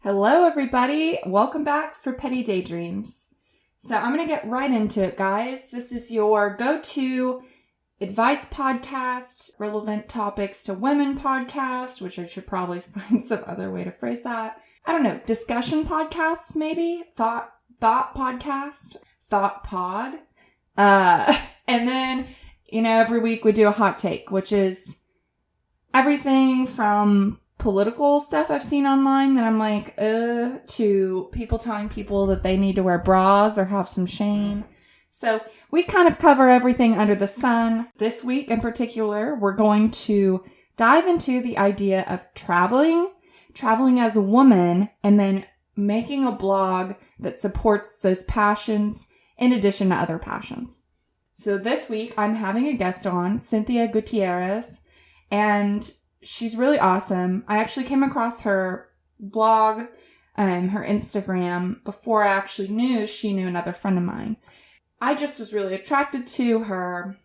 Hello, everybody. Welcome back for Petty Daydreams. So I'm going to get right into it, guys. This is your go-to advice podcast, relevant topics to women podcast, which I should probably find some other way to phrase that. I don't know, discussion podcast, maybe? Thought podcast? Thought pod? And then, every week we do a hot take, which is everything from political stuff I've seen online that I'm like, to people telling people that they need to wear bras or have some shame. So we kind of cover everything under the sun. This week in particular, we're going to dive into the idea of traveling as a woman, and then making a blog that supports those passions in addition to other passions. So this week I'm having a guest on, Cynthia Gutierrez, and she's really awesome. I actually came across her blog and her Instagram before I actually knew she knew another friend of mine. I just was really attracted to her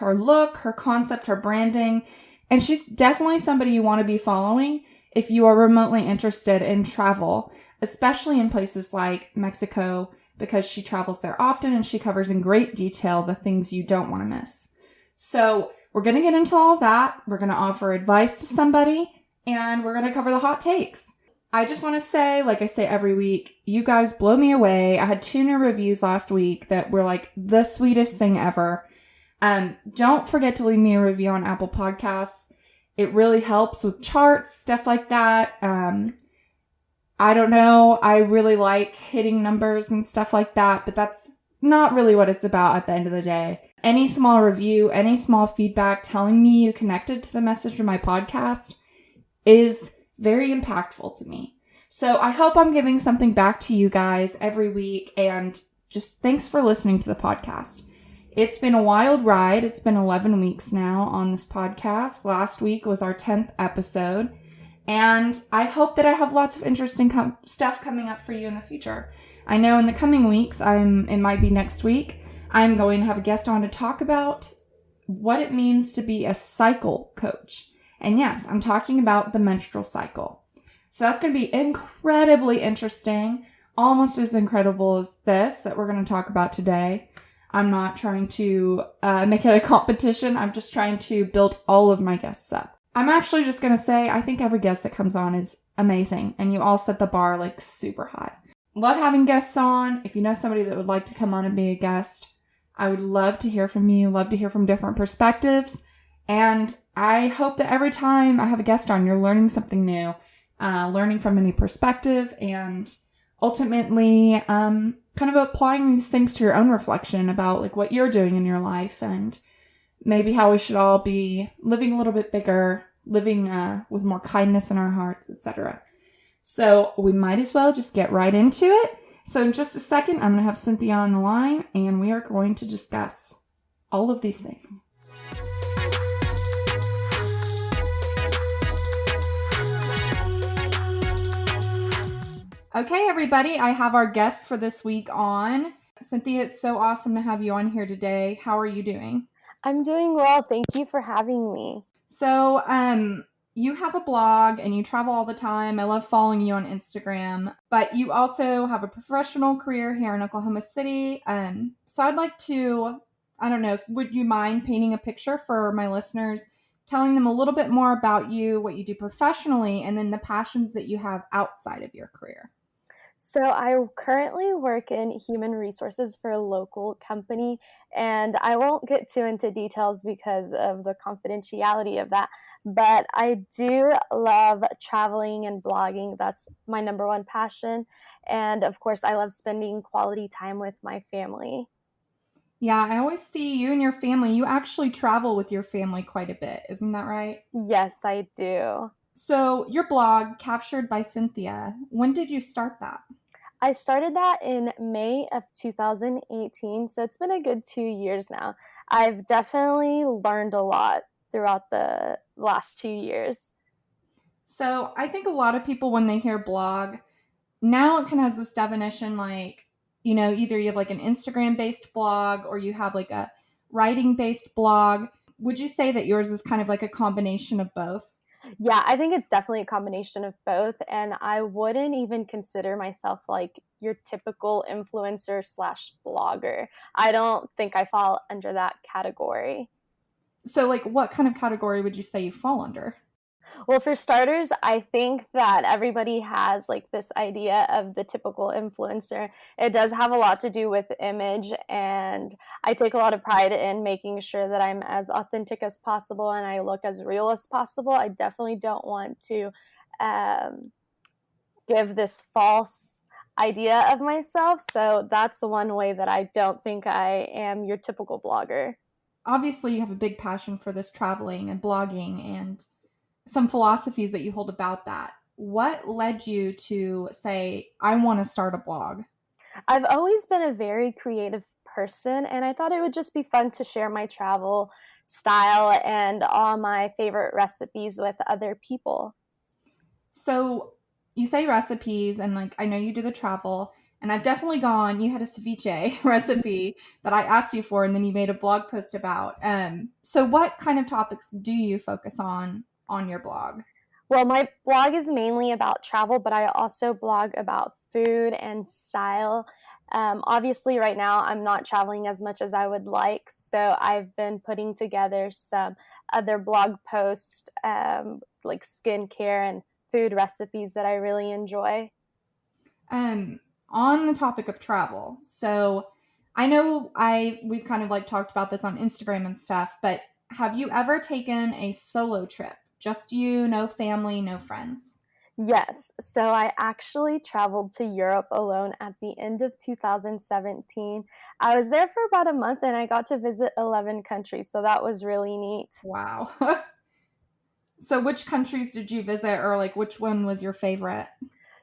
look, her concept, her branding, and she's definitely somebody you want to be following if you are remotely interested in travel, especially in places like Mexico, because she travels there often and she covers in great detail the things you don't want to miss. So we're going to get into all of that. We're going to offer advice to somebody, and we're going to cover the hot takes. I just want to say, like I say every week, you guys blow me away. I had 2 new reviews last week that were like the sweetest thing ever. Don't forget to leave me a review on Apple Podcasts. It really helps with charts, stuff like that. I don't know. I really like hitting numbers and stuff like that, but that's not really what it's about at the end of the day. Any small review, any small feedback telling me you connected to the message of my podcast is very impactful to me. So I hope I'm giving something back to you guys every week, and just thanks for listening to the podcast. It's been a wild ride. It's been 11 weeks now on this podcast. Last week was our 10th episode, and I hope that I have lots of interesting stuff coming up for you in the future. I know in the coming weeks, it might be next week, I'm going to have a guest on to talk about what it means to be a cycle coach. And yes, I'm talking about the menstrual cycle. So that's going to be incredibly interesting, almost as incredible as this that we're going to talk about today. I'm not trying to make it a competition. I'm just trying to build all of my guests up. I'm actually just going to say I think every guest that comes on is amazing, and you all set the bar like super high. Love having guests on. If you know somebody that would like to come on and be a guest, I would love to hear from you, love to hear from different perspectives. And I hope that every time I have a guest on, you're learning something new, learning from a new perspective, and ultimately kind of applying these things to your own reflection about like what you're doing in your life, and maybe how we should all be living a little bit bigger, living with more kindness in our hearts, etc. So we might as well just get right into it. So in just a second, I'm going to have Cynthia on the line, and we are going to discuss all of these things. Okay, everybody, I have our guest for this week on. Cynthia, it's so awesome to have you on here today. How are you doing? I'm doing well. Thank you for having me. So, you have a blog and you travel all the time. I love following you on Instagram, but you also have a professional career here in Oklahoma City. So I'd like to, I don't know, would you mind painting a picture for my listeners, telling them a little bit more about you, what you do professionally, and then the passions that you have outside of your career? So I currently work in human resources for a local company, and I won't get too into details because of the confidentiality of that. But I do love traveling and blogging. That's my number one passion. And of course, I love spending quality time with my family. Yeah, I always see you and your family. You actually travel with your family quite a bit. Isn't that right? Yes, I do. So your blog, Captured by Cynthia, when did you start that? I started that in May of 2018. So it's been a good 2 years now. I've definitely learned a lot throughout the last 2 years. So I think a lot of people, when they hear blog, now it kind of has this definition like, either you have like an Instagram based blog or you have like a writing based blog. Would you say that yours is kind of like a combination of both? Yeah, I think it's definitely a combination of both. And I wouldn't even consider myself like your typical influencer slash blogger. I don't think I fall under that category. So, like, what kind of category would you say you fall under? Well, for starters, I think that everybody has like this idea of the typical influencer. It does have a lot to do with image, and I take a lot of pride in making sure that I'm as authentic as possible and I look as real as possible. I definitely don't want to um, give this false idea of myself. So that's the one way that I don't think I am your typical blogger. Obviously, you have a big passion for this traveling and blogging and some philosophies that you hold about that. What led you to say, I want to start a blog? I've always been a very creative person, and I thought it would just be fun to share my travel style and all my favorite recipes with other people. So, you say recipes, and like, I know you do the travel, and I've definitely gone. You had a ceviche recipe that I asked you for, and then you made a blog post about. So, what kind of topics do you focus on your blog? Well, my blog is mainly about travel, but I also blog about food and style. Obviously, right now, I'm not traveling as much as I would like, so I've been putting together some other blog posts, like skincare and food recipes that I really enjoy. Um, on the topic of travel, so I know we've kind of like talked about this on Instagram and stuff, but have you ever taken a solo trip? Just you, no family, no friends? Yes, so I actually traveled to Europe alone at the end of 2017. I was there for about a month and I got to visit 11 countries, so that was really neat. Wow. So which countries did you visit, or like which one was your favorite?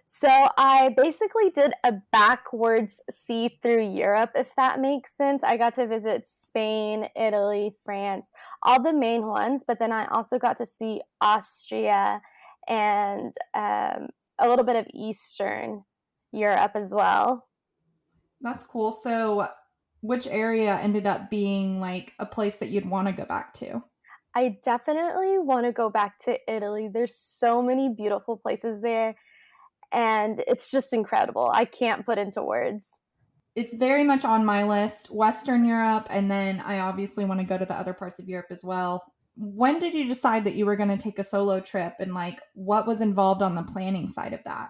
So I basically did a backwards see through Europe, if that makes sense. I got to visit Spain, Italy, France, all the main ones, but then I also got to see Austria and a little bit of Eastern Europe as well. That's cool. So which area ended up being like a place that you'd want to go back to? I definitely want to go back to Italy. There's so many beautiful places there, and it's just incredible. I can't put into words. It's very much on my list, Western Europe, and then I obviously want to go to the other parts of Europe as well. When did you decide that you were going to take a solo trip, and like what was involved on the planning side of that?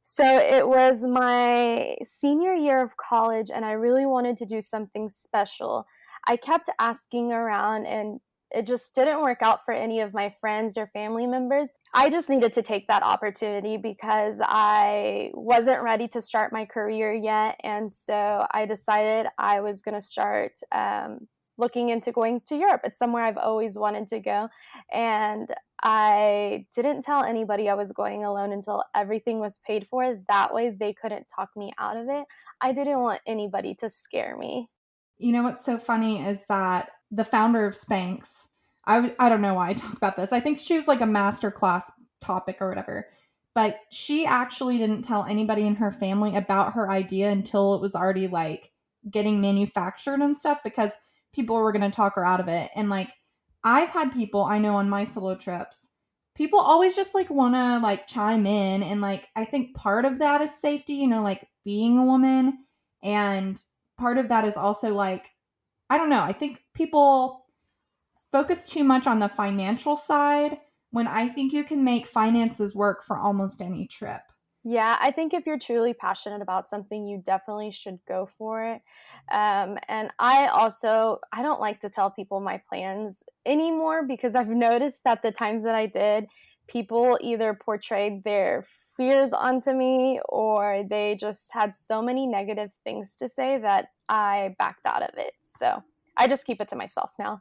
So it was my senior year of college, and I really wanted to do something special. I kept asking around, and it just didn't work out for any of my friends or family members. I just needed to take that opportunity because I wasn't ready to start my career yet. And so I decided I was going to start looking into going to Europe. It's somewhere I've always wanted to go. And I didn't tell anybody I was going alone until everything was paid for. That way they couldn't talk me out of it. I didn't want anybody to scare me. You know what's so funny is that the founder of Spanx, I don't know why I talk about this. I think she was like a master class topic or whatever. But she actually didn't tell anybody in her family about her idea until it was already like getting manufactured and stuff because people were going to talk her out of it. And like I've had people I know on my solo trips, people always just like want to like chime in. And like I think part of that is safety, like being a woman. And part of that is also like, I don't know, I think people focus too much on the financial side when I think you can make finances work for almost any trip. Yeah, I think if you're truly passionate about something, you definitely should go for it. And I don't like to tell people my plans anymore because I've noticed that the times that I did, people either portrayed their fears onto me or they just had so many negative things to say that I backed out of it. So I just keep it to myself now.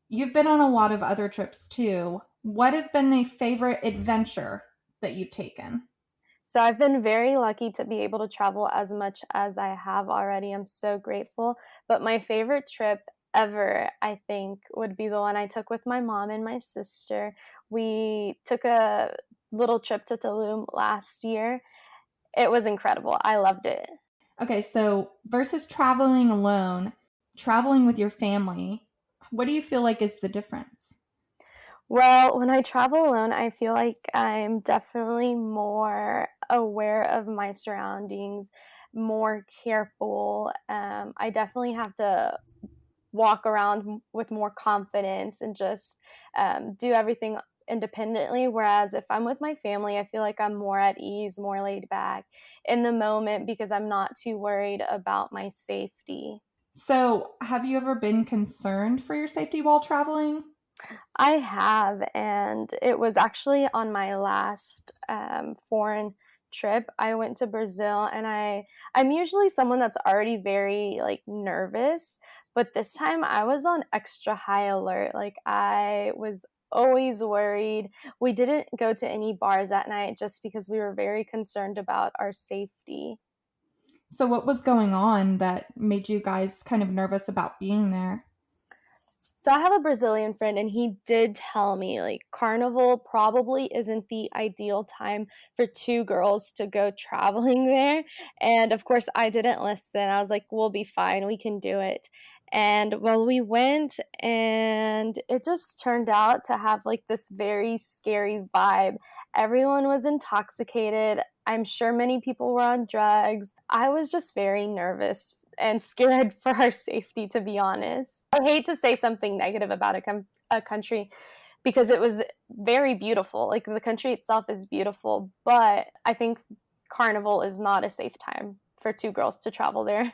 You've been on a lot of other trips too. What has been the favorite adventure that you've taken? So I've been very lucky to be able to travel as much as I have already. I'm so grateful. But my favorite trip ever, I think, would be the one I took with my mom and my sister. We took a little trip to Tulum last year. It was incredible. I loved it. Okay, so versus traveling alone, traveling with your family, what do you feel like is the difference? Well, when I travel alone, I feel like I'm definitely more aware of my surroundings, more careful. I definitely have to walk around with more confidence and just do everything independently. Whereas if I'm with my family, I feel like I'm more at ease, more laid back in the moment because I'm not too worried about my safety. So, have you ever been concerned for your safety while traveling? I have, and it was actually on my last foreign trip. I went to Brazil, and I'm usually someone that's already very like nervous, but this time I was on extra high alert. Like I was always worried. We didn't go to any bars that night just because we were very concerned about our safety. So, what was going on that made you guys kind of nervous about being there? So I have a Brazilian friend and he did tell me like carnival probably isn't the ideal time for two girls to go traveling there. And of course I didn't listen. I was like, we'll be fine. We can do it. And well, we went and it just turned out to have like this very scary vibe. Everyone was intoxicated. I'm sure many people were on drugs. I was just very nervous and scared for our safety, to be honest. I hate to say something negative about a country because it was very beautiful. Like the country itself is beautiful, but I think Carnival is not a safe time for two girls to travel there.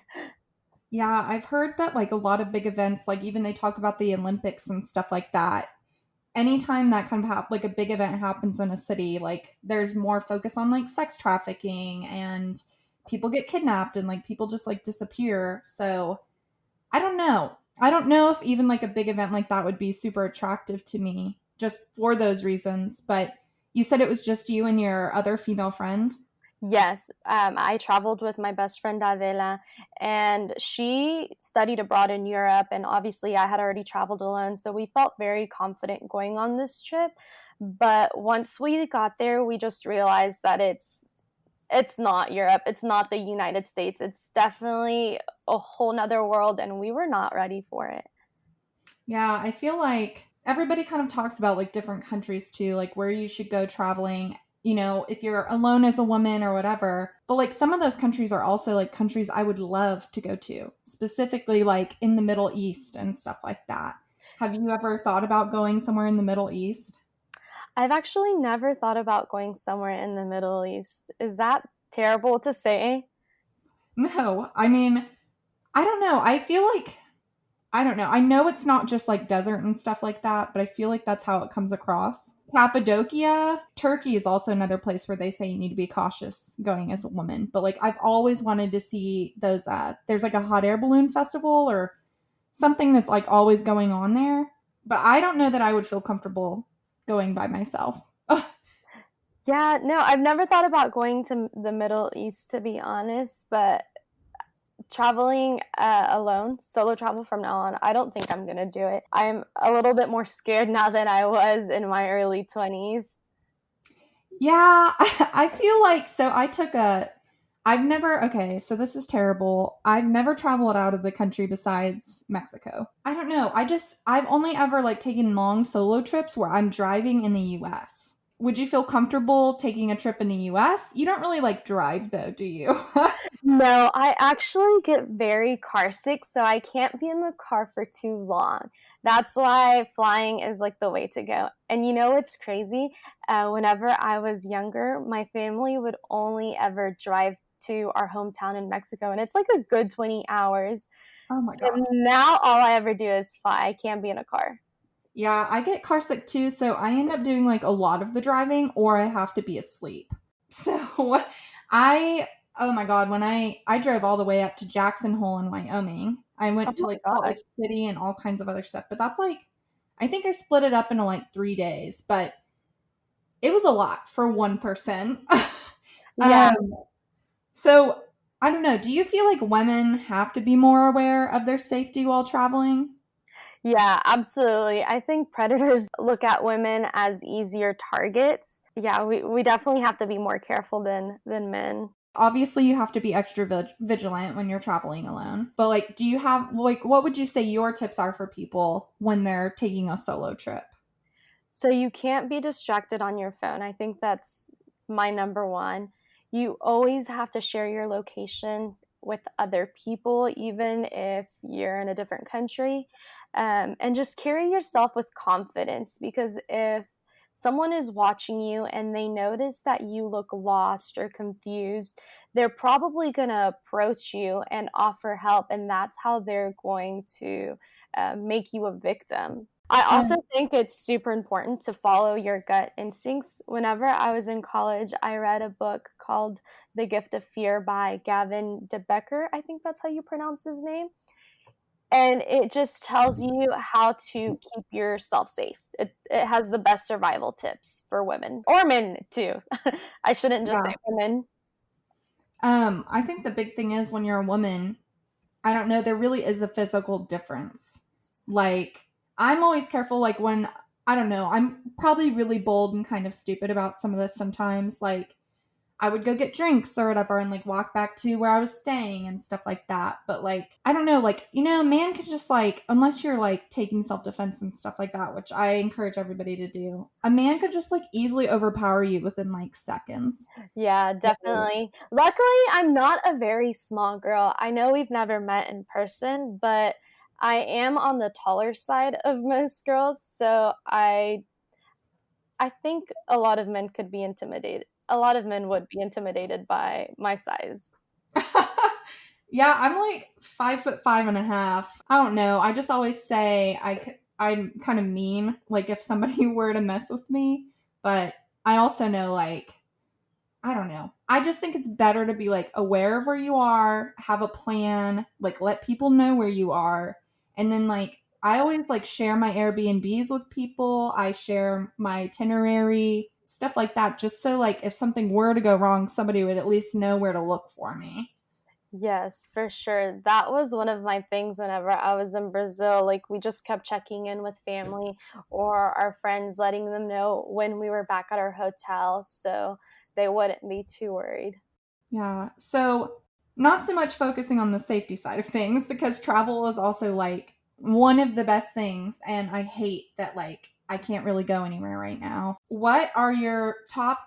Yeah, I've heard that like a lot of big events, like even they talk about the Olympics and stuff like that. Anytime that kind of like a big event happens in a city, like there's more focus on like sex trafficking and people get kidnapped and like people just like disappear. So I don't know. I don't know if even like a big event like that would be super attractive to me just for those reasons. But you said it was just you and your other female friend. Yes, I traveled with my best friend Adela, and she studied abroad in Europe. And obviously, I had already traveled alone, so we felt very confident going on this trip. But once we got there, we just realized that it's not Europe, it's not the United States. It's definitely a whole nother world, and we were not ready for it. Yeah, I feel like everybody kind of talks about like different countries too, like where you should go traveling, if you're alone as a woman or whatever. But like some of those countries are also like countries I would love to go to, specifically like in the Middle East and stuff like that. Have you ever thought about going somewhere in the Middle East? I've actually never thought about going somewhere in the Middle East. Is that terrible to say? No, I mean, I don't know. I don't know. I know it's not just like desert and stuff like that, but I feel like that's how it comes across. Cappadocia, Turkey is also another place where they say you need to be cautious going as a woman. But like I've always wanted to see those there's like a hot air balloon festival or something that's like always going on there. But I don't know that I would feel comfortable going by myself. Yeah, no, I've never thought about going to the Middle East, to be honest, but traveling alone, solo travel from now on, I don't think I'm going to do it. I'm a little bit more scared now than I was in my early 20s. Yeah, I feel like so I've never, okay, so this is terrible. I've never traveled out of the country besides Mexico. I don't know. I've only ever like taken long solo trips where I'm driving in the US. Would you feel comfortable taking a trip in the US? You don't really like drive though, do you? No, I actually get very car sick, so I can't be in the car for too long. That's why flying is like the way to go. And you know what's crazy? Whenever I was younger, my family would only ever drive to our hometown in Mexico, and it's like a good 20 hours. Oh my So gosh. now all I ever do is fly. I can't be in a car. Yeah, I get car sick too, so I end up doing like a lot of the driving or I have to be asleep. So I oh my god, when I drove all the way up to Jackson Hole in Wyoming. I Oh went to my like Salt gosh. Lake City and all kinds of other stuff, but that's like I think I split it up into like 3 days, but it was a lot for one person. Yeah. um so I don't know, do you feel like women have to be more aware of their safety while traveling? Yeah, absolutely. I think predators look at women as easier targets. Yeah, we definitely have to be more careful than men. Obviously, you have to be extra vigilant when you're traveling alone. But like, do you have like what would you say your tips are for people when they're taking a solo trip? So you can't be distracted on your phone. I think that's my number one. You always have to share your location with other people, even if you're in a different country. And just carry yourself with confidence, because if someone is watching you and they notice that you look lost or confused, they're probably going to approach you and offer help. And that's how they're going to make you a victim. I also Um, think it's super important to follow your gut instincts. Whenever I was in college, I read a book called The Gift of Fear by Gavin de Becker. I think that's how you pronounce his name. And it just tells you how to keep yourself safe. It has the best survival tips for women or men too. I shouldn't just say yeah. women. I think the big thing is when you're a woman, I don't know, there really is a physical difference. Like, I'm always careful, like, when, I don't know, I'm probably really bold and kind of stupid about some of this sometimes. Like, I would go get drinks or whatever and like walk back to where I was staying and stuff like that. But like, I don't know, like, a man could just like, unless you're like taking self defense and stuff like that, which I encourage everybody to do, a man could just like easily overpower you within like seconds. Yeah, So, definitely. Luckily, I'm not a very small girl. I know we've never met in person, but I am on the taller side of most girls, so I think a lot of men could be intimidated. A lot of men would be intimidated by my size. yeah, I'm like 5'5.5". I don't know. I just always say I'm kind of mean, like if somebody were to mess with me. But I also know, like, I don't know. I just think it's better to be like aware of where you are, have a plan, like let people know where you are. And then like I always like share my Airbnbs with people. I share my itinerary, stuff like that, just so like if something were to go wrong, somebody would at least know where to look for me. Yes, for sure. That was one of my things whenever I was in Brazil. Like, we just kept checking in with family or our friends, letting them know when we were back at our hotel so they wouldn't be too worried. Yeah. So, not so much focusing on the safety side of things because travel is also like one of the best things. And I hate that, like, I can't really go anywhere right now. What are your top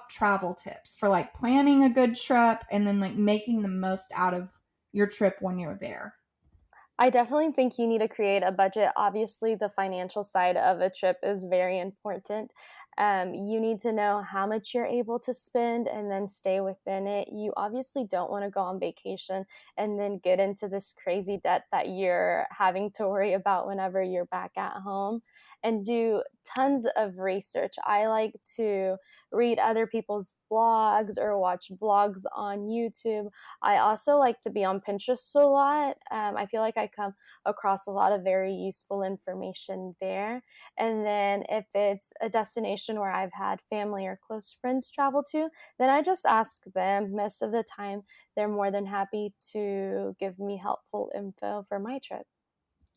travel tips for like planning a good trip and then like making the most out of your trip when you're there? I definitely think you need to create a budget. Obviously, the financial side of a trip is very important. You need to know how much you're able to spend and then stay within it. You obviously don't want to go on vacation and then get into this crazy debt that you're having to worry about whenever you're back at home. And do tons of research. I like to read other people's blogs or watch blogs on YouTube. I also like to be on Pinterest a lot. I feel like I come across a lot of very useful information there. And then if it's a destination where I've had family or close friends travel to, then I just ask them. Most of the time, they're more than happy to give me helpful info for my trip.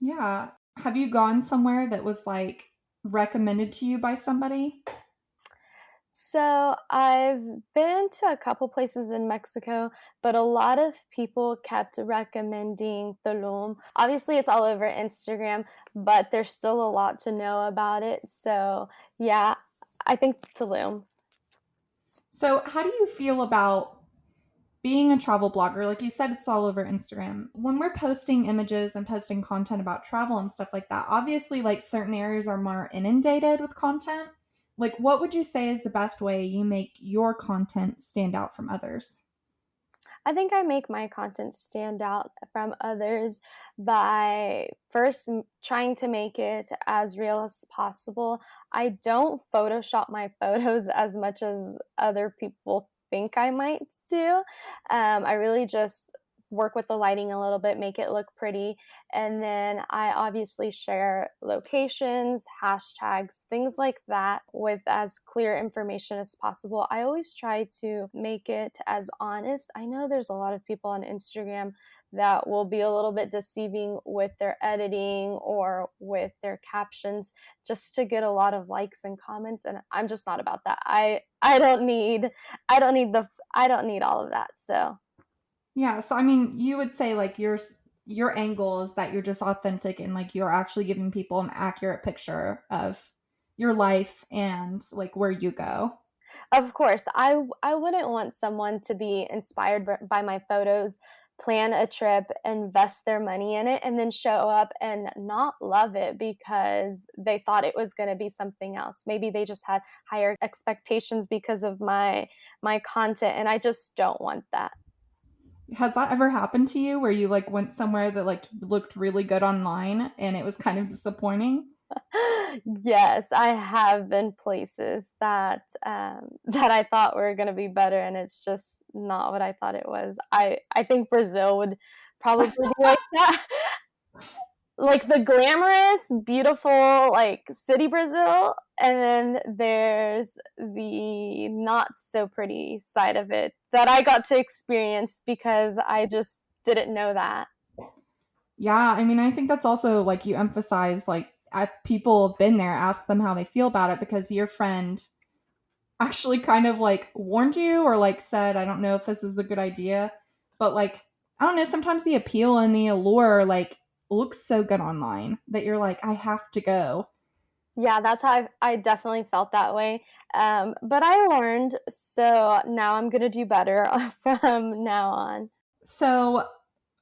Yeah. Have you gone somewhere that was like recommended to you by somebody? So I've been to a couple places in Mexico, but a lot of people kept recommending Tulum. Obviously, it's all over Instagram, but there's still a lot to know about it. So yeah, I think Tulum. So, how do you feel about being a travel blogger? Like you said, it's all over Instagram. When we're posting images and posting content about travel and stuff like that, obviously, like certain areas are more inundated with content. Like, what would you say is the best way you make your content stand out from others? I think I make my content stand out from others by first trying to make it as real as possible. I don't Photoshop my photos as much as other people think I might do. I really just work with the lighting a little bit, make it look pretty. And then I obviously share locations, hashtags, things like that with as clear information as possible. I always try to make it as honest. I know there's a lot of people on Instagram that will be a little bit deceiving with their editing or with their captions just to get a lot of likes and comments, and I'm just not about that. I don't need all of that. So Yeah, so I mean, you would say like your angle is that you're just authentic and like you're actually giving people an accurate picture of your life and like where you go. of course, I wouldn't want someone to be inspired by my photos, plan a trip, invest their money in it, and then show up and not love it because they thought it was going to be something else. Maybe they just had higher expectations because of my content, and I just don't want that. Has that ever happened to you where you like went somewhere that like looked really good online and it was kind of disappointing? Yes, I have been places that that I thought were going to be better, and it's just not what I thought it was. I think Brazil would probably be like that, like the glamorous, beautiful, like city Brazil, and then there's the not so pretty side of it that I got to experience because I just didn't know that. Yeah, I mean, I think that's also like you emphasize like if people have been there, ask them how they feel about it because your friend actually kind of like warned you or like said, I don't know if this is a good idea, but like I don't know, sometimes the appeal and the allure like looks so good online that you're like, I have to go. Yeah, that's how I definitely felt that way. But I learned, so now I'm gonna do better from now on. So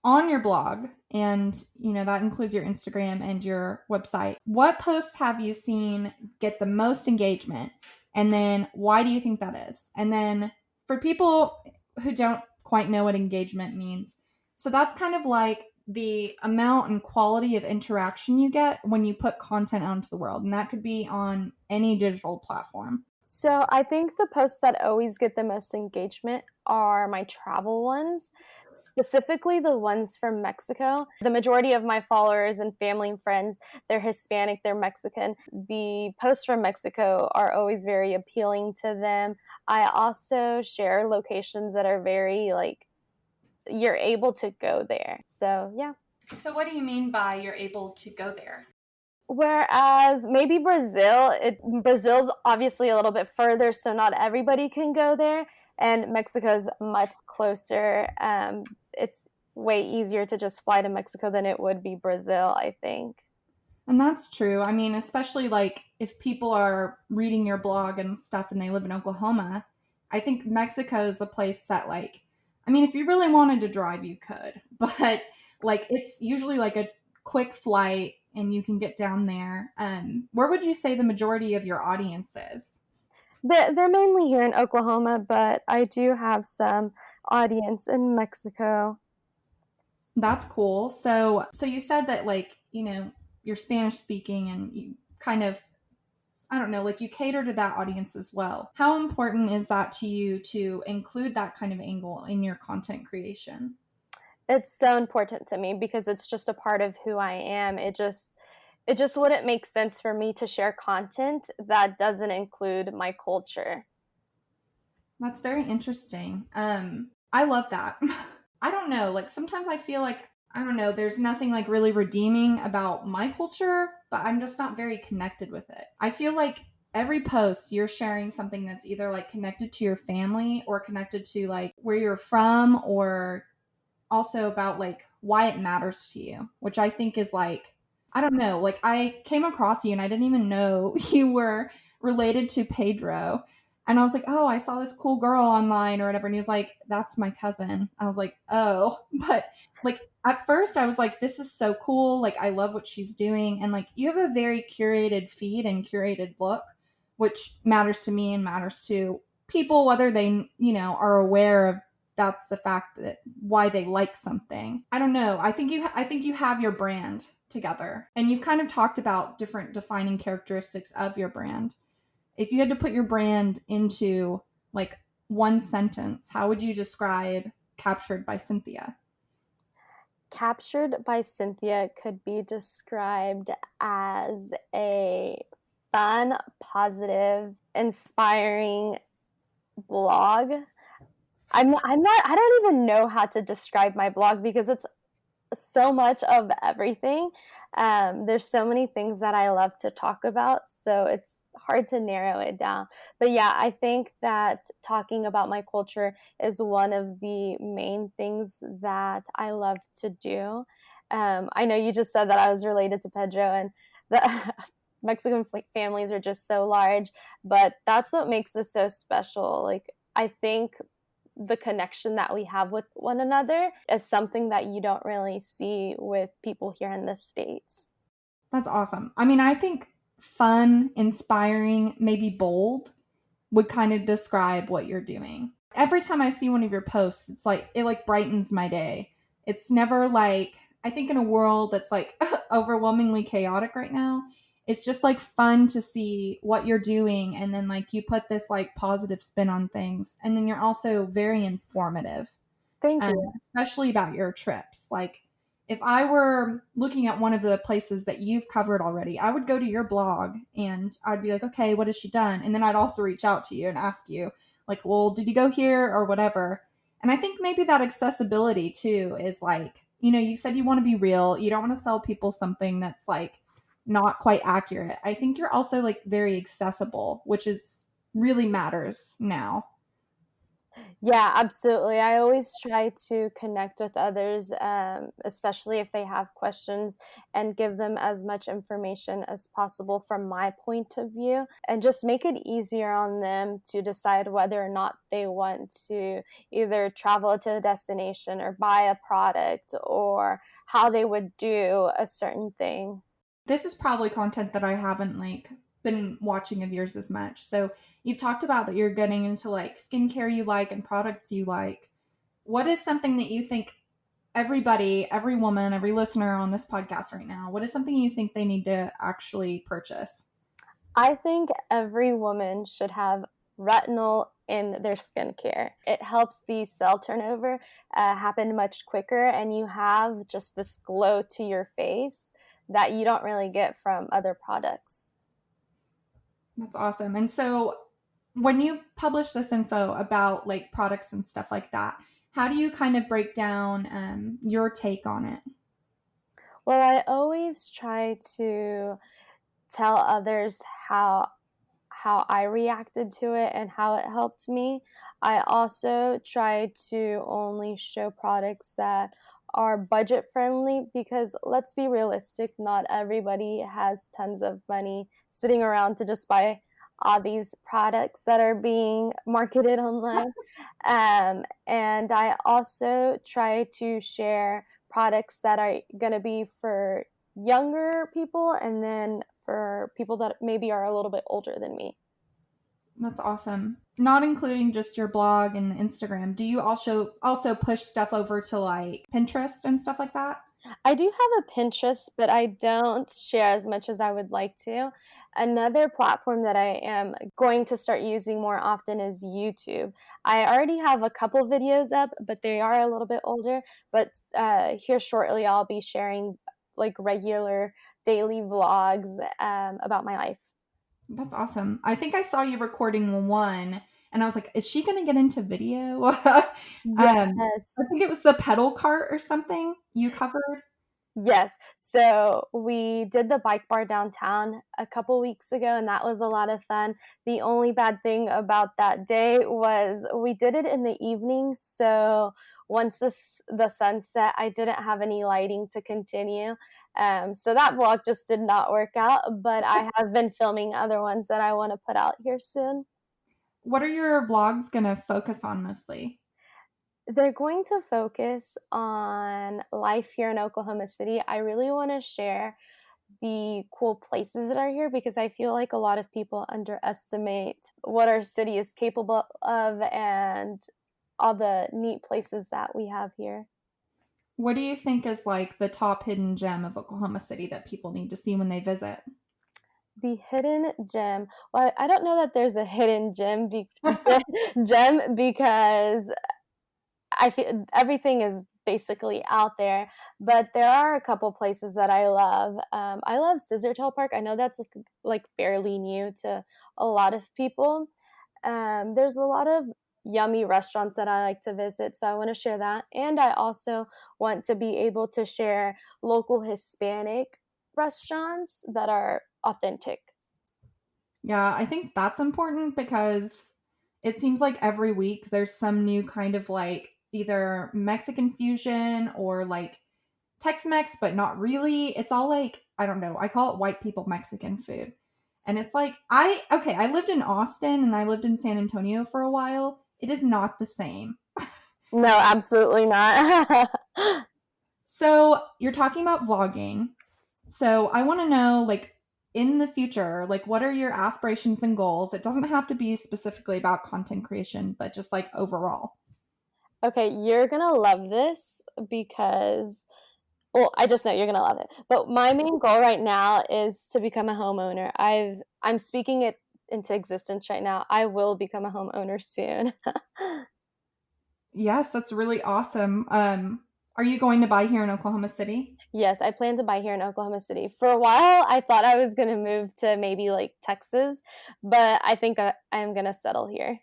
on your blog, and you know that includes your Instagram and your website, what posts have you seen get the most engagement? And then why do you think that is? And then for people who don't quite know what engagement means, so that's kind of like the amount and quality of interaction you get when you put content out into the world. And that could be on any digital platform. So I think the posts that always get the most engagement are my travel ones, specifically the ones from Mexico. The majority of my followers and family and friends, they're Hispanic, they're Mexican. The posts from Mexico are always very appealing to them. I also share locations that are very like you're able to go there. So, yeah. So what do you mean by you're able to go there? Whereas maybe Brazil's obviously a little bit further, so not everybody can go there, and Mexico's much closer. It's way easier to just fly to Mexico than it would be Brazil, I think. And that's true. I mean, especially like if people are reading your blog and stuff and they live in Oklahoma, I think Mexico is the place that like I mean, if you really wanted to drive, you could. But like it's usually like a quick flight and you can get down there. Where would you say the majority of your audience is? They're mainly here in Oklahoma, but I do have some audience in Mexico. That's cool. So you said that like, you know, you're Spanish speaking and you kind of I don't know, like you cater to that audience as well. How important is that to you to include that kind of angle in your content creation? It's so important to me because it's just a part of who I am. It just wouldn't make sense for me to share content that doesn't include my culture. That's very interesting. I love that. I don't know, like sometimes I feel like I don't know, there's nothing like really redeeming about my culture, but I'm just not very connected with it. I feel like every post you're sharing something that's either like connected to your family or connected to like where you're from or also about like why it matters to you, which I think is like, I don't know, like I came across you and I didn't even know you were related to Pedro. And I was like, oh, I saw this cool girl online or whatever. And he was like, that's my cousin. I was like, oh, but like at first I was like, this is so cool. Like I love what she's doing. And like you have a very curated feed and curated look, which matters to me and matters to people, whether they, you know, are aware of that's the fact that why they like something. I don't know. I think you have your brand together. And you've kind of talked about different defining characteristics of your brand. If you had to put your brand into like one sentence, how would you describe Captured by Cynthia? Captured by Cynthia could be described as a fun, positive, inspiring blog. I don't even know how to describe my blog because it's so much of everything. There's so many things that I love to talk about, so it's hard to narrow it down. But yeah, I think that talking about my culture is one of the main things that I love to do. I know you just said that I was related to Pedro, and the Mexican families are just so large, but that's what makes this so special. Like, I think the connection that we have with one another is something that you don't really see with people here in the States. That's awesome. I mean, I think fun, inspiring, maybe bold would kind of describe what you're doing. Every time I see one of your posts, it's like it like brightens my day. It's never like, I think in a world that's like overwhelmingly chaotic right now, it's just like fun to see what you're doing, and then like you put this like positive spin on things, and then you're also very informative. Thank you. Especially about your trips. Like, if I were looking at one of the places that you've covered already, I would go to your blog and I'd be like, okay, what has she done? And then I'd also reach out to you and ask you, like, well, did you go here or whatever? And I think maybe that accessibility too is like, you said you want to be real. You don't want to sell people something that's like not quite accurate. I think you're also like very accessible, which is really matters now. Yeah, absolutely. I always try to connect with others, especially if they have questions, and give them as much information as possible from my point of view, and just make it easier on them to decide whether or not they want to either travel to a destination or buy a product, or how they would do a certain thing. This is probably content that I haven't like been watching of yours as much. So you've talked about that you're getting into like skincare you like and products you like. What is something that you think everybody, every woman, every listener on this podcast right now, what is something you think they need to actually purchase? I think every woman should have retinol in their skincare. It helps the cell turnover happen much quicker, and you have just this glow to your face that you don't really get from other products. That's awesome. And so when you publish this info about like products and stuff like that, how do you kind of break down your take on it? Well, I always try to tell others how I reacted to it and how it helped me. I also try to only show products that are budget friendly, because let's be realistic, not everybody has tons of money sitting around to just buy all these products that are being marketed online. And I also try to share products that are going to be for younger people, and then for people that maybe are a little bit older than me. That's awesome. Not including just your blog and Instagram. Do you also push stuff over to like Pinterest and stuff like that? I do have a Pinterest, but I don't share as much as I would like to. Another platform that I am going to start using more often is YouTube. I already have a couple videos up, but they are a little bit older. But here shortly, I'll be sharing like regular daily vlogs about my life. That's awesome. I think I saw you recording one and I was like, is she going to get into video? Yes. I think it was the pedal cart or something you covered. Yes. So we did the bike bar downtown a couple weeks ago, and that was a lot of fun. The only bad thing about that day was we did it in the evening. So once the sun set, I didn't have any lighting to continue. So that vlog just did not work out, but I have been filming other ones that I want to put out here soon. What are your vlogs going to focus on mostly? They're going to focus on life here in Oklahoma City. I really want to share the cool places that are here, because I feel like a lot of people underestimate what our city is capable of and all the neat places that we have here. What do you think is like the top hidden gem of Oklahoma City that people need to see when they visit? The hidden gem. Well, I don't know that there's a hidden gem because I feel everything is basically out there. But there are a couple places that I love. I love Scissortail Park. I know that's like fairly new to a lot of people. There's a lot of yummy restaurants that I like to visit, so I want to share that. And I also want to be able to share local Hispanic restaurants that are authentic. Yeah, I think that's important because it seems like every week there's some new kind of like either Mexican fusion or like Tex-Mex, but not really. It's all like, I don't know. I call it white people Mexican food. And it's like, I lived in Austin and I lived in San Antonio for a while. It is not the same. No, absolutely not. So you're talking about vlogging. So I want to know, like, in the future, like, what are your aspirations and goals? It doesn't have to be specifically about content creation, but just like overall. Okay, you're gonna love this because, well, I just know you're gonna love it. But my main goal right now is to become a homeowner. I'm speaking it into existence right now. I will become a homeowner soon. Yes, that's really awesome. Are you going to buy here in Oklahoma City? Yes, I plan to buy here in Oklahoma City. For a while, I thought I was gonna move to maybe like Texas, but I think I'm gonna settle here.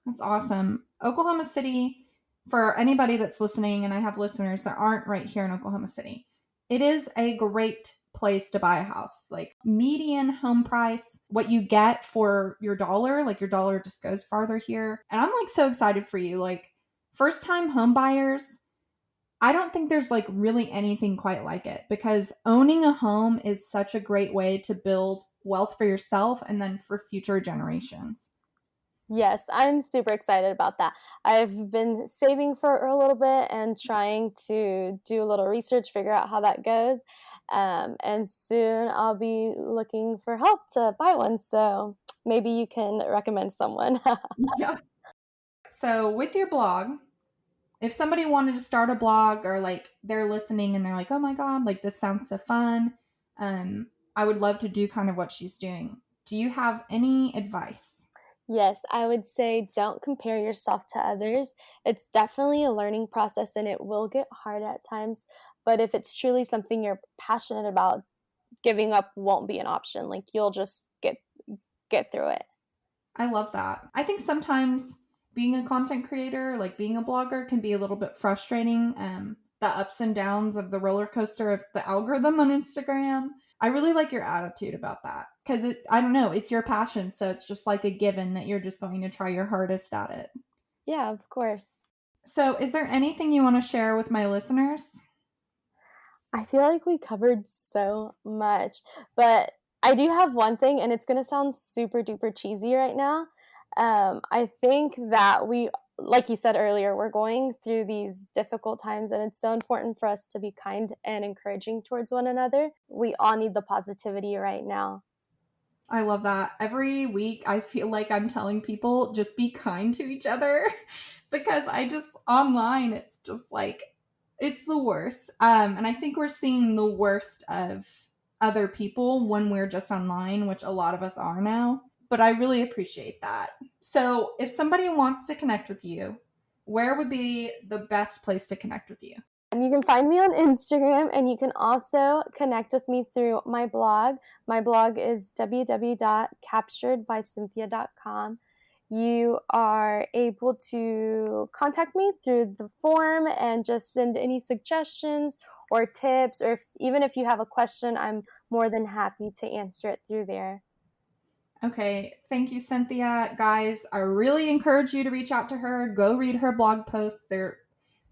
That's awesome. Oklahoma City, for anybody that's listening, and I have listeners that aren't right here in Oklahoma City, it is a great place to buy a house. Like median home price, what you get for your dollar, like your dollar just goes farther here. And I'm like so excited for you. Like first time home buyers, I don't think there's like really anything quite like it because owning a home is such a great way to build wealth for yourself and then for future generations. Yes, I'm super excited about that. I've been saving for a little bit and trying to do a little research, figure out how that goes. And soon I'll be looking for help to buy one. So maybe you can recommend someone. Yeah. So with your blog, if somebody wanted to start a blog or like they're listening and they're like, oh my God, like this sounds so fun. I would love to do kind of what she's doing. Do you have any advice? Yes, I would say don't compare yourself to others. It's definitely a learning process and it will get hard at times. But if it's truly something you're passionate about, giving up won't be an option. Like you'll just get through it. I love that. I think sometimes being a content creator, like being a blogger, can be a little bit frustrating. The ups and downs of the roller coaster of the algorithm on Instagram. I really like your attitude about that because I don't know, it's your passion. So it's just like a given that you're just going to try your hardest at it. Yeah, of course. So, is there anything you want to share with my listeners? I feel like we covered so much, but I do have one thing, and it's going to sound super duper cheesy right now. I think that like you said earlier, we're going through these difficult times, and it's so important for us to be kind and encouraging towards one another. We all need the positivity right now. I love that. Every week, I feel like I'm telling people just be kind to each other because I just online, it's just like, it's the worst. And I think we're seeing the worst of other people when we're just online, which a lot of us are now. But I really appreciate that. So, if somebody wants to connect with you, where would be the best place to connect with you? And you can find me on Instagram, and you can also connect with me through my blog. My blog is www.capturedbycynthia.com. You are able to contact me through the form and just send any suggestions or tips, or even if you have a question, I'm more than happy to answer it through there. Okay, thank you, Cynthia. Guys, I really encourage you to reach out to her. Go read her blog posts. They're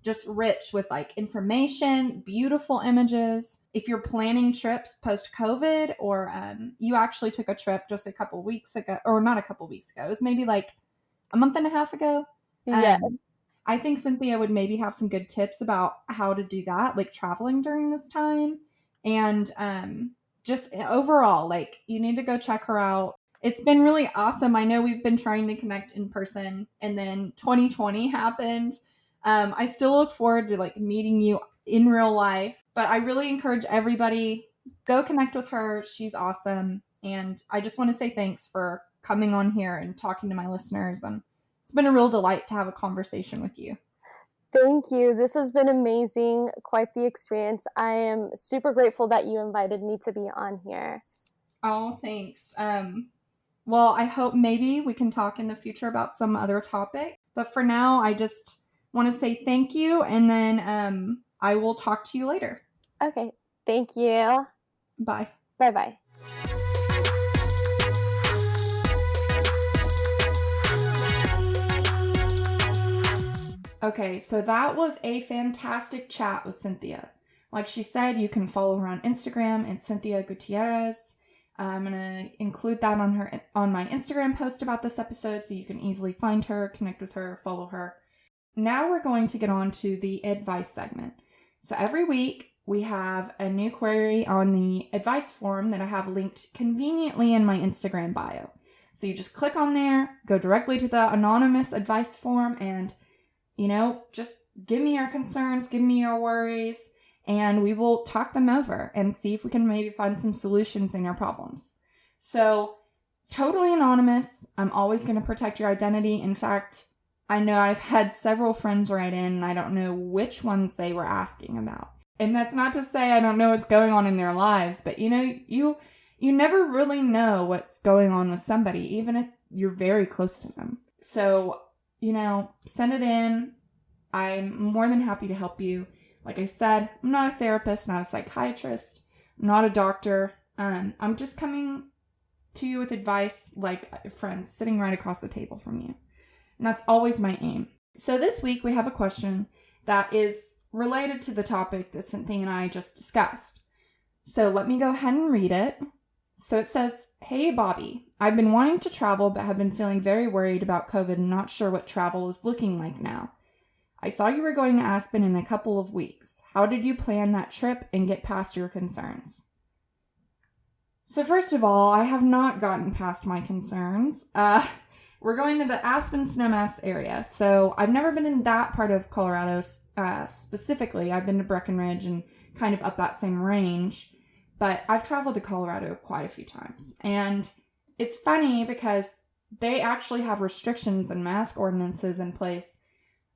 just rich with like information, beautiful images. If you're planning trips post COVID, or you actually took a trip just a couple weeks ago, or not a couple weeks ago, it was maybe like a month and a half ago. Yeah. I think Cynthia would maybe have some good tips about how to do that, like traveling during this time. And just overall, like you need to go check her out. It's been really awesome. I know we've been trying to connect in person and then 2020 happened. I still look forward to like meeting you in real life, but I really encourage everybody go connect with her. She's awesome. And I just want to say thanks for coming on here and talking to my listeners. And it's been a real delight to have a conversation with you. Thank you. This has been amazing. Quite the experience. I am super grateful that you invited me to be on here. Oh, thanks. Well, I hope maybe we can talk in the future about some other topic. But for now, I just want to say thank you, and then I will talk to you later. Okay. Thank you. Bye. Bye-bye. Okay, so that was a fantastic chat with Cynthia. Like she said, you can follow her on Instagram. It's Cynthia Gutierrez. I'm going to include that on my Instagram post about this episode so you can easily find her, connect with her, follow her. Now we're going to get on to the advice segment. So every week we have a new query on the advice form that I have linked conveniently in my Instagram bio. So you just click on there, go directly to the anonymous advice form, and, just give me your concerns, give me your worries, and we will talk them over and see if we can maybe find some solutions in your problems. So, totally anonymous. I'm always going to protect your identity. In fact, I know I've had several friends write in, and I don't know which ones they were asking about. And that's not to say I don't know what's going on in their lives, but you never really know what's going on with somebody, even if you're very close to them. So, send it in. I'm more than happy to help you. Like I said, I'm not a therapist, not a psychiatrist, I'm not a doctor. I'm just coming to you with advice like a friend sitting right across the table from you. And that's always my aim. So this week we have a question that is related to the topic that Cynthia and I just discussed. So let me go ahead and read it. So it says, "Hey Bobbie, I've been wanting to travel but have been feeling very worried about COVID and not sure what travel is looking like now. I saw you were going to Aspen in a couple of weeks. How did you plan that trip and get past your concerns?" So first of all, I have not gotten past my concerns. We're going to the Aspen Snowmass area. So I've never been in that part of Colorado specifically. I've been to Breckenridge and kind of up that same range. But I've traveled to Colorado quite a few times. And it's funny because they actually have restrictions and mask ordinances in place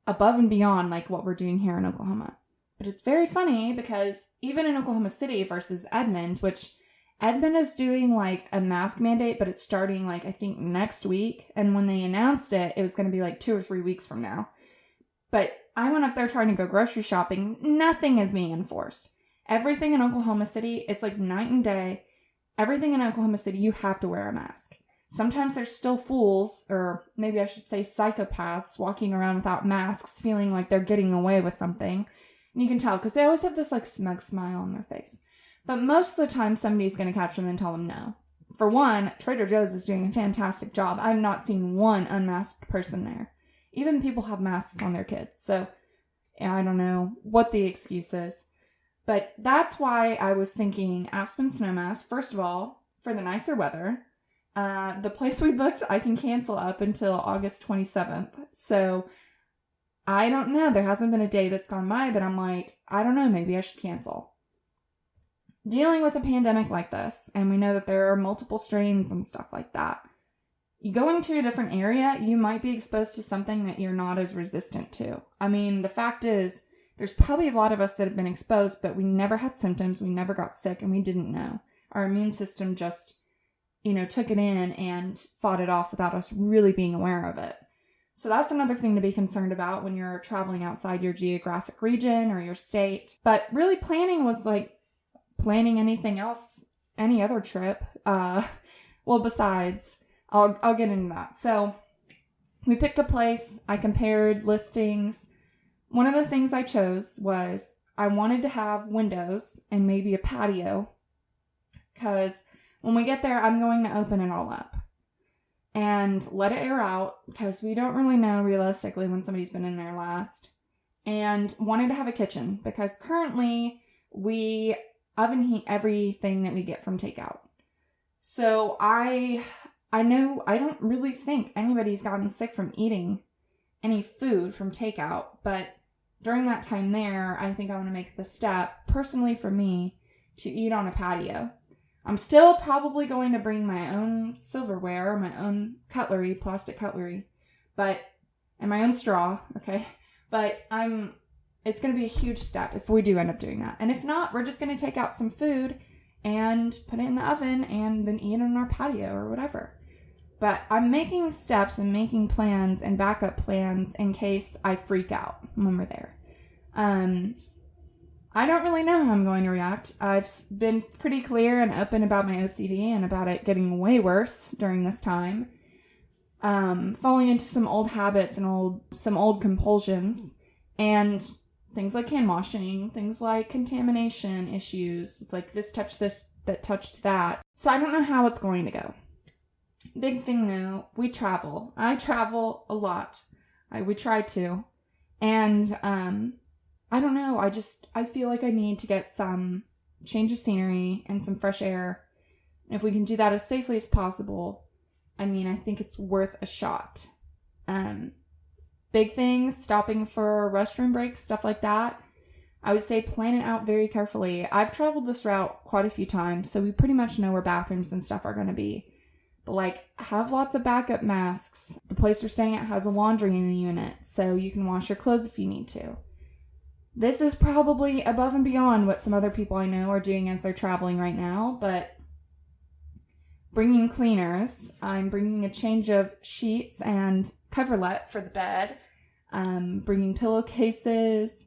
above and beyond like what we're doing here in Oklahoma. But it's very funny because even in Oklahoma City versus Edmond, which Edmond is doing like a mask mandate, but it's starting like I think next week. And when they announced it, it was going to be like 2 or 3 weeks from now. But I went up there trying to go grocery shopping. Nothing is being enforced. Everything in Oklahoma City, it's like night and day. Everything in Oklahoma City, you have to wear a mask. Sometimes there's still fools, or maybe I should say psychopaths, walking around without masks, feeling like they're getting away with something. And you can tell, because they always have this like smug smile on their face. But most of the time, somebody's going to catch them and tell them no. For one, Trader Joe's is doing a fantastic job. I've not seen one unmasked person there. Even people have masks on their kids. So, I don't know what the excuse is. But that's why I was thinking Aspen Snowmass, first of all, for the nicer weather. The place we booked, I can cancel up until August 27th. So, I don't know. There hasn't been a day that's gone by that I'm like, I don't know, maybe I should cancel. Dealing with a pandemic like this, and we know that there are multiple strains and stuff like that, going to a different area, you might be exposed to something that you're not as resistant to. I mean, the fact is, there's probably a lot of us that have been exposed, but we never had symptoms, we never got sick, and we didn't know. Our immune system just, took it in and fought it off without us really being aware of it. So that's another thing to be concerned about when you're traveling outside your geographic region or your state. But really planning was like planning anything else, any other trip. Besides, I'll get into that. So we picked a place, I compared listings. One of the things I chose was I wanted to have windows and maybe a patio because when we get there, I'm going to open it all up and let it air out because we don't really know realistically when somebody's been in there last. And wanted to have a kitchen because currently we oven heat everything that we get from takeout. So I know I don't really think anybody's gotten sick from eating any food from takeout, but during that time there, I think I want to make the step, personally for me, to eat on a patio. I'm still probably going to bring my own silverware, my own cutlery, plastic cutlery, and my own straw, okay? But it's going to be a huge step if we do end up doing that. And if not, we're just going to take out some food and put it in the oven and then eat it on our patio or whatever. But I'm making steps and making plans and backup plans in case I freak out when we're there. I don't really know how I'm going to react. I've been pretty clear and open about my OCD and about it getting way worse during this time. Falling into some old habits and some old compulsions, and things like hand washing, things like contamination issues, like this touched this, that touched that. So I don't know how it's going to go. Big thing though, we travel. I travel a lot. We try to. And I don't know, I feel like I need to get some change of scenery and some fresh air. And if we can do that as safely as possible, I think it's worth a shot. Big things, stopping for restroom breaks, stuff like that. I would say plan it out very carefully. I've traveled this route quite a few times, so we pretty much know where bathrooms and stuff are going to be. But have lots of backup masks. The place we're staying at has a laundry in the unit, so you can wash your clothes if you need to. This is probably above and beyond what some other people I know are doing as they're traveling right now, but bringing cleaners. I'm bringing a change of sheets and coverlet for the bed. Bringing pillowcases.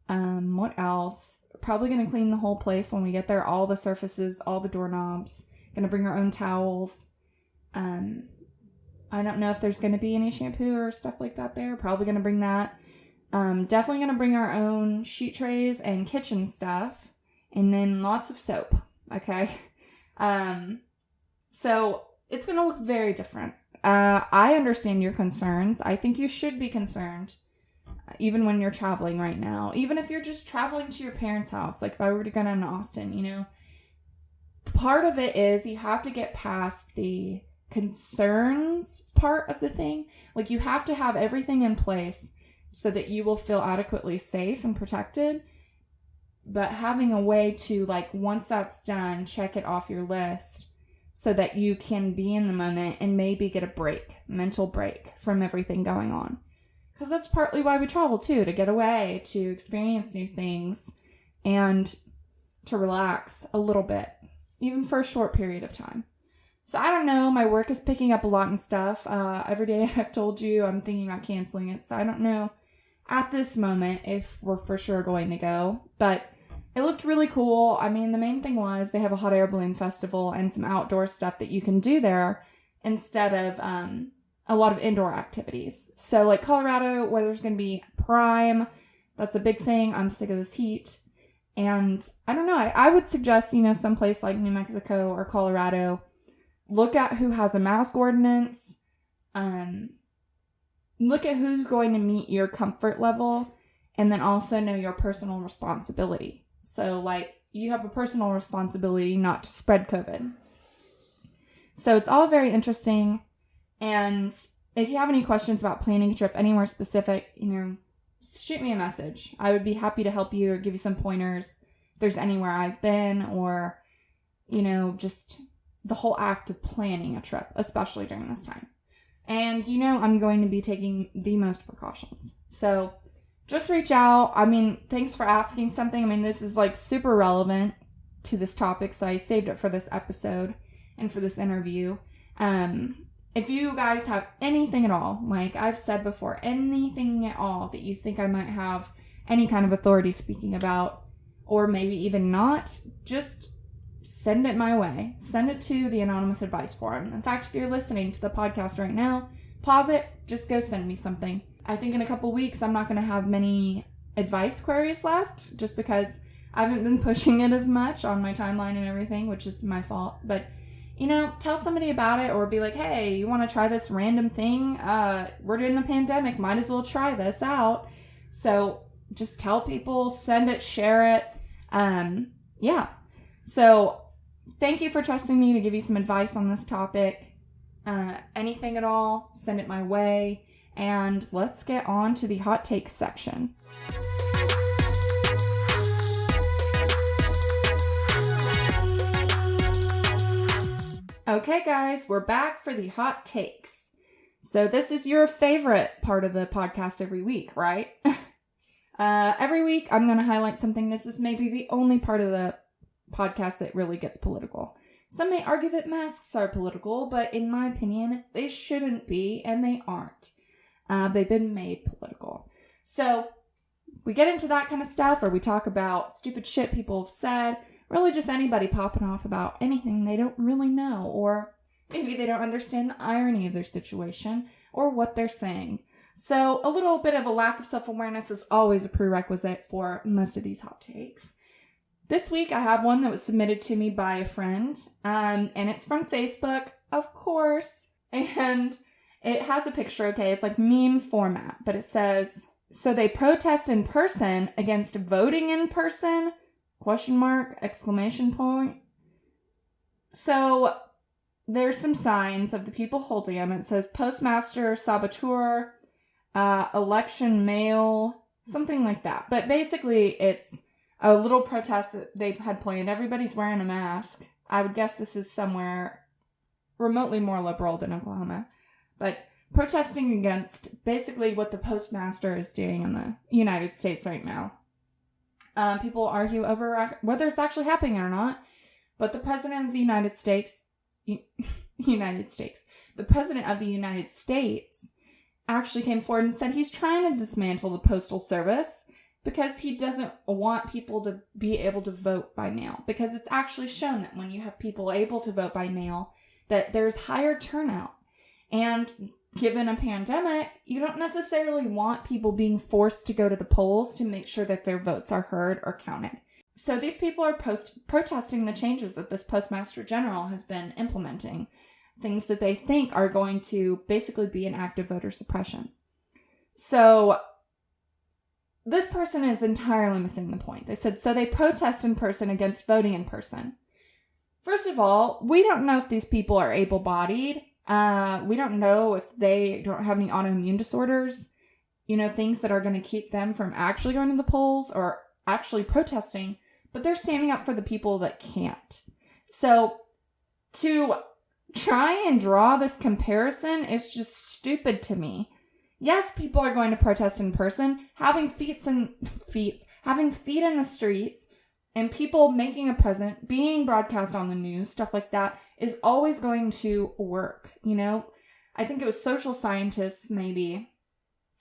What else? Probably going to clean the whole place when we get there. All the surfaces, all the doorknobs. Going to bring our own towels. I don't know if there's going to be any shampoo or stuff like that there. Probably going to bring that. Definitely going to bring our own sheet trays and kitchen stuff. And then lots of soap. Okay? So it's going to look very different. I understand your concerns. I think you should be concerned. Even when you're traveling right now. Even if you're just traveling to your parents' house. Like if I were to go down to Austin, Part of it is you have to get past the concerns part of the thing. Like you have to have everything in place so that you will feel adequately safe and protected. But having a way to, once that's done, check it off your list so that you can be in the moment and maybe get a mental break from everything going on. Because that's partly why we travel too, to get away, to experience new things, and to relax a little bit, even for a short period of time. So I don't know, my work is picking up a lot and stuff. Every day I've told you I'm thinking about canceling it, so I don't know at this moment if we're for sure going to go, but it looked really cool. The main thing was they have a hot air balloon festival and some outdoor stuff that you can do there instead of a lot of indoor activities. So Colorado, weather's going to be prime. That's a big thing. I'm sick of this heat. And I don't know. I would suggest, someplace like New Mexico or Colorado, look at who has a mask ordinance. Look at who's going to meet your comfort level. And then also know your personal responsibility. So, you have a personal responsibility not to spread COVID. So, it's all very interesting. And if you have any questions about planning a trip anywhere specific, shoot me a message. I would be happy to help you or give you some pointers. If there's anywhere I've been or, just the whole act of planning a trip, especially during this time. And, I'm going to be taking the most precautions. So just reach out. Thanks for asking something. This is super relevant to this topic. So I saved it for this episode and for this interview. If you guys have anything at all, like I've said before, anything at all that you think I might have any kind of authority speaking about, or maybe even not, just send it my way. Send it to the Anonymous Advice Forum. In fact, if you're listening to the podcast right now, pause it, just go send me something. I think in a couple weeks, I'm not going to have many advice queries left, just because I haven't been pushing it as much on my timeline and everything, which is my fault. But tell somebody about it or be like, hey, you want to try this random thing? We're in a pandemic. Might as well try this out. So just tell people, send it, share it. Yeah. So thank you for trusting me to give you some advice on this topic. Anything at all, send it my way. And let's get on to the hot takes section. Okay, guys, we're back for the hot takes. So this is your favorite part of the podcast every week, right? Every week I'm going to highlight something. This is maybe the only part of the podcast that really gets political. Some may argue that masks are political, but in my opinion, they shouldn't be, and they aren't. They've been made political. So we get into that kind of stuff, or we talk about stupid shit people have said, really just anybody popping off about anything they don't really know, or maybe they don't understand the irony of their situation or what they're saying. So a little bit of a lack of self-awareness is always a prerequisite for most of these hot takes. This week I have one that was submitted to me by a friend, and it's from Facebook, of course, and it has a picture, okay, it's like meme format, but it says, so they protest in person against voting in person? ? Exclamation point. So there's some signs of the people holding them. It says postmaster, saboteur, election mail, something like that. But basically it's a little protest that they've had planned. Everybody's wearing a mask. I would guess this is somewhere remotely more liberal than Oklahoma. But protesting against basically what the postmaster is doing in the United States right now. People argue over whether it's actually happening or not. But the president of the United States, the president of the United States actually came forward and said he's trying to dismantle the postal service because he doesn't want people to be able to vote by mail. Because it's actually shown that when you have people able to vote by mail, that there's higher turnout. And given a pandemic, you don't necessarily want people being forced to go to the polls to make sure that their votes are heard or counted. So these people are protesting the changes that this Postmaster General has been implementing. Things that they think are going to basically be an act of voter suppression. So this person is entirely missing the point. They said, so they protest in person against voting in person. First of all, we don't know if these people are able-bodied. We don't know if they don't have any autoimmune disorders, things that are going to keep them from actually going to the polls or actually protesting, but they're standing up for the people that can't. So to try and draw this comparison is just stupid to me. Yes, people are going to protest in person, having feet in the streets, and people making a present, being broadcast on the news, stuff like that, is always going to work, I think it was social scientists, maybe,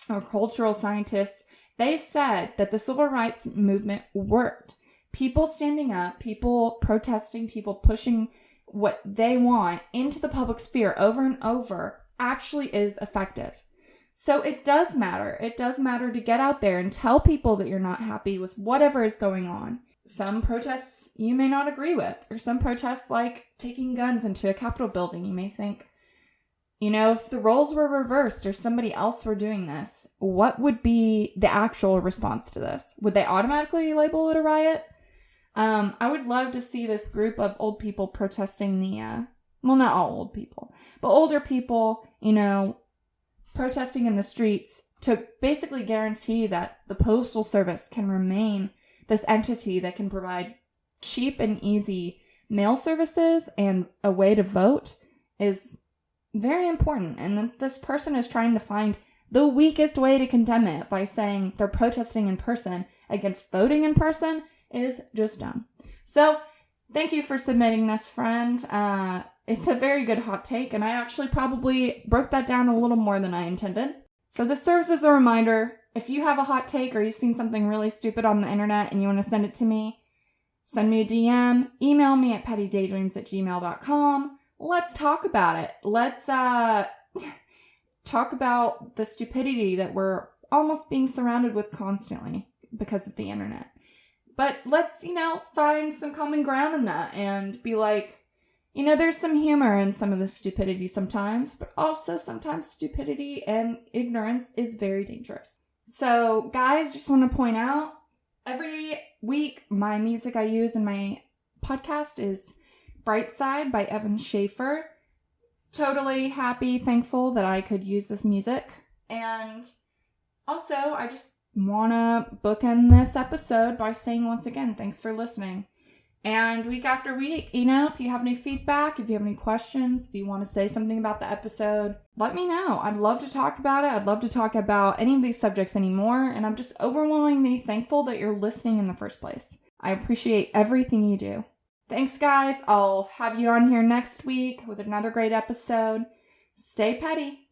or cultural scientists, they said that the civil rights movement worked. People standing up, people protesting, people pushing what they want into the public sphere over and over actually is effective. So it does matter. It does matter to get out there and tell people that you're not happy with whatever is going on. Some protests you may not agree with, or some protests like taking guns into a Capitol building. You may think, if the roles were reversed or somebody else were doing this, what would be the actual response to this? Would they automatically label it a riot? I would love to see this group of old people protesting not all old people, but older people, protesting in the streets to basically guarantee that the Postal Service can remain this entity that can provide cheap and easy mail services and a way to vote is very important. And that this person is trying to find the weakest way to condemn it by saying they're protesting in person against voting in person is just dumb. So thank you for submitting this, friend. It's a very good hot take, and I actually probably broke that down a little more than I intended. So this serves as a reminder. If you have a hot take or you've seen something really stupid on the internet and you want to send it to me, send me a DM, email me at pettydaydreams@gmail.com. Let's talk about it. Let's talk about the stupidity that we're almost being surrounded with constantly because of the internet. But let's, find some common ground in that and be like, there's some humor in some of the stupidity sometimes, but also sometimes stupidity and ignorance is very dangerous. So, guys, just want to point out, every week, my music I use in my podcast is Bright Side by Evan Schaefer. Totally happy, thankful that I could use this music. And also, I just want to bookend this episode by saying once again, thanks for listening. And week after week, if you have any feedback, if you have any questions, if you want to say something about the episode, let me know. I'd love to talk about it. I'd love to talk about any of these subjects anymore. And I'm just overwhelmingly thankful that you're listening in the first place. I appreciate everything you do. Thanks, guys. I'll have you on here next week with another great episode. Stay petty.